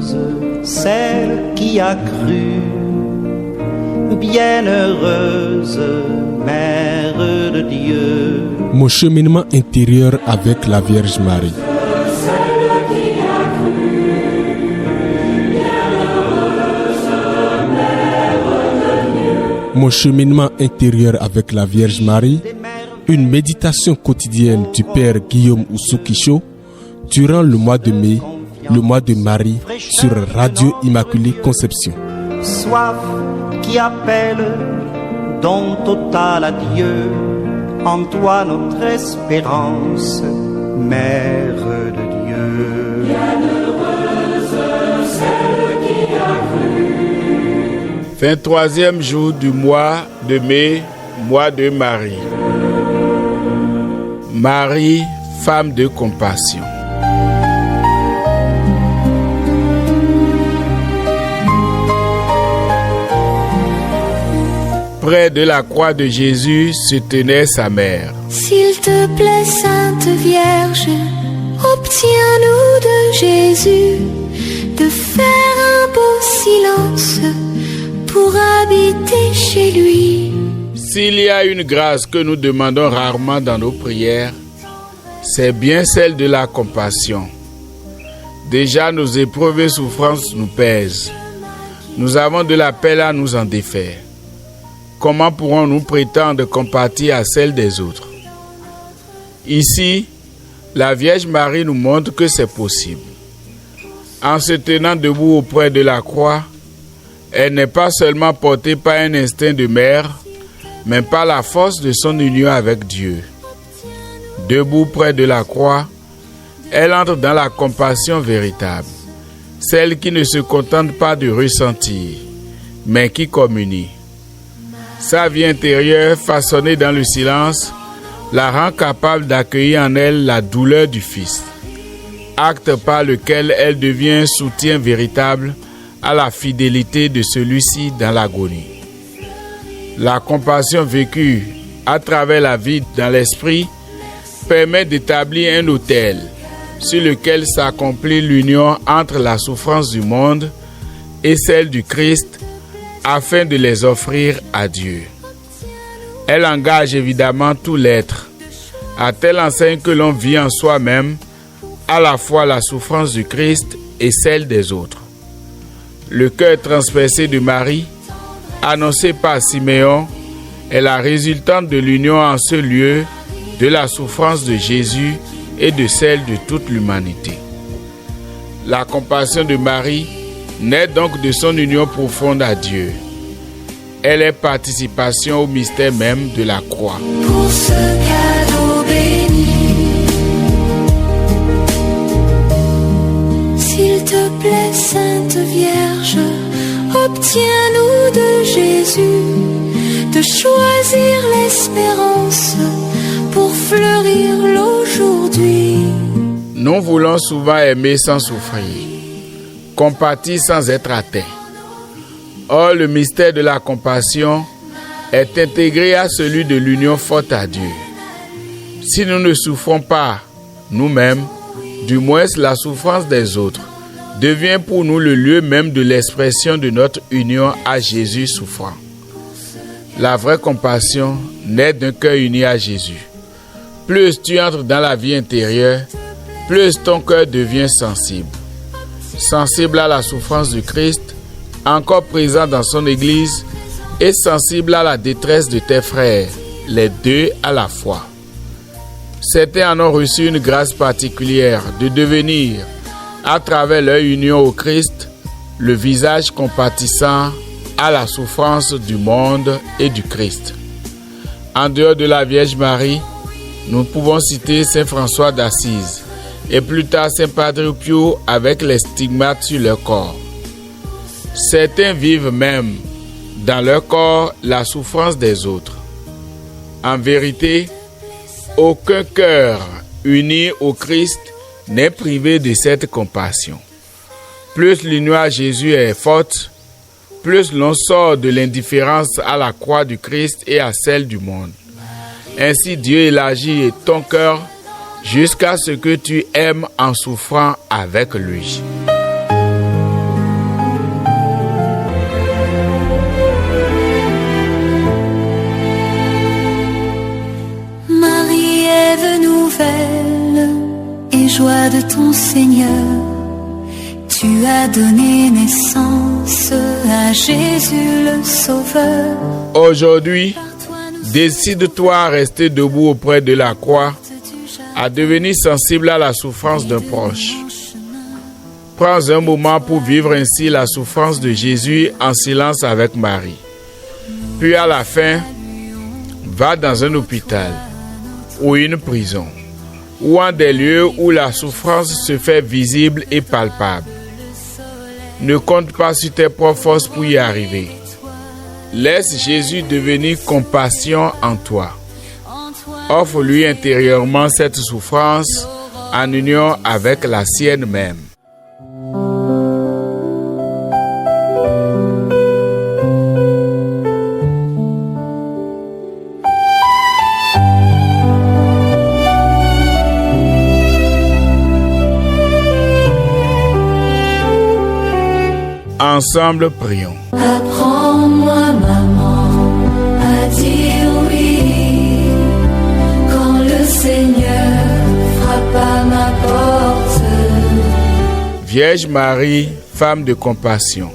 Bienheureuse celle qui a cru, bienheureuse Mère de Dieu. Mon cheminement intérieur avec la Vierge Marie. Mon cheminement intérieur avec la Vierge Marie, une méditation quotidienne du Père Guillaume Oussoukisho durant le mois de mai, le mois de Marie sur Radio Immaculée Conception. Soif qui appelle, don total à Dieu, en toi notre espérance, Mère de Dieu. Bienheureuse celle qui a cru. 23e jour du mois de mai, mois de Marie. Marie, femme de compassion. Près de la croix de Jésus se tenait sa mère. S'il te plaît, Sainte Vierge, obtiens-nous de Jésus de faire un beau silence pour habiter chez lui. S'il y a une grâce que nous demandons rarement dans nos prières, c'est bien celle de la compassion. Déjà, nos épreuves et souffrances nous pèsent. Nous avons de la peine à nous en défaire. Comment pourrons-nous prétendre compatir à celle des autres? Ici, la Vierge Marie nous montre que c'est possible. En se tenant debout auprès de la croix, elle n'est pas seulement portée par un instinct de mère, mais par la force de son union avec Dieu. Debout près de la croix, elle entre dans la compassion véritable, celle qui ne se contente pas de ressentir, mais qui communie. Sa vie intérieure, façonnée dans le silence, la rend capable d'accueillir en elle la douleur du Fils, acte par lequel elle devient un soutien véritable à la fidélité de celui-ci dans l'agonie. La compassion vécue à travers la vie dans l'esprit permet d'établir un autel sur lequel s'accomplit l'union entre la souffrance du monde et celle du Christ, afin de les offrir à Dieu. Elle engage évidemment tout l'être, à telle enseigne que l'on vit en soi-même à la fois la souffrance du Christ et celle des autres. Le cœur transpercé de Marie, annoncé par Siméon, est la résultante de l'union en ce lieu de la souffrance de Jésus et de celle de toute l'humanité. La compassion de Marie naît donc de son union profonde à Dieu. Elle est participation au mystère même de la croix. Pour ce cadeau béni, s'il te plaît, Sainte Vierge, obtiens-nous de Jésus de choisir l'espérance pour fleurir l'aujourd'hui. Nous voulons souvent aimer sans souffrir, compatir sans être atteint. Or, le mystère de la compassion est intégré à celui de l'union forte à Dieu. Si nous ne souffrons pas nous-mêmes, du moins la souffrance des autres devient pour nous le lieu même de l'expression de notre union à Jésus souffrant. La vraie compassion naît d'un cœur uni à Jésus. Plus tu entres dans la vie intérieure, plus ton cœur devient sensible. Sensible à la souffrance du Christ, encore présent dans son Église, et sensible à la détresse de tes frères, les deux à la fois. Certains en ont reçu une grâce particulière de devenir, à travers leur union au Christ, le visage compatissant à la souffrance du monde et du Christ. En dehors de la Vierge Marie, nous pouvons citer Saint François d'Assise et plus tard Saint Padre Pio avec les stigmates sur leur corps. Certains vivent même dans leur corps la souffrance des autres. En vérité, aucun cœur uni au Christ n'est privé de cette compassion. Plus l'union à Jésus est forte, plus l'on sort de l'indifférence à la croix du Christ et à celle du monde. Ainsi Dieu élargit ton cœur jusqu'à ce que tu aimes en souffrant avec lui. de ton Seigneur, tu as donné naissance à Jésus le Sauveur. Aujourd'hui, décide-toi à rester debout auprès de la croix, à devenir sensible à la souffrance d'un proche. Prends un moment pour vivre ainsi la souffrance de Jésus en silence avec Marie. Puis à la fin, va dans un hôpital ou une prison, ou en des lieux où la souffrance se fait visible et palpable. Ne compte pas sur tes propres forces pour y arriver. Laisse Jésus devenir compassion en toi. Offre-lui intérieurement cette souffrance en union avec la sienne même. Ensemble, prions. Apprends-moi, maman, à dire oui quand le Seigneur frappe à ma porte. Vierge Marie, femme de compassion,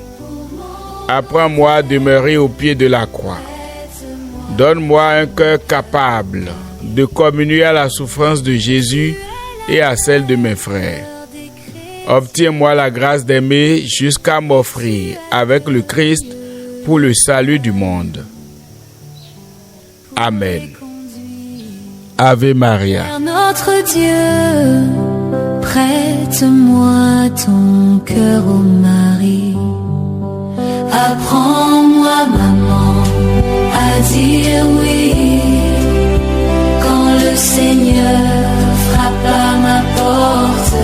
apprends-moi à demeurer au pied de la croix. Donne-moi un cœur capable de communier à la souffrance de Jésus et à celle de mes frères. Obtiens-moi la grâce d'aimer jusqu'à m'offrir avec le Christ pour le salut du monde. Amen. Ave Maria. Père notre Dieu, prête-moi ton cœur, ô Marie. Apprends-moi, maman, à dire oui quand le Seigneur frappe à ma porte.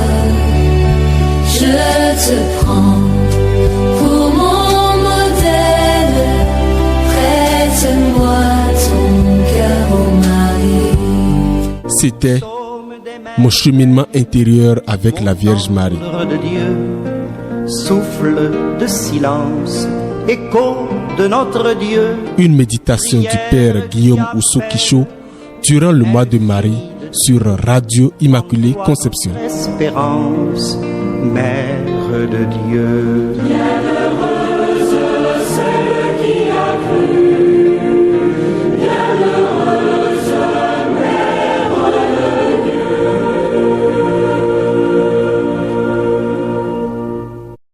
Je te prends pour mon modèle, prête-moi ton cœur, ô Marie. C'était mon cheminement intérieur avec la Vierge Marie. De Dieu, souffle de silence, écho de notre Dieu. Une méditation du Père Guillaume Ousso-Quichot durant le mois de Marie sur Radio Immaculée Conception. Espérance, Mère de Dieu.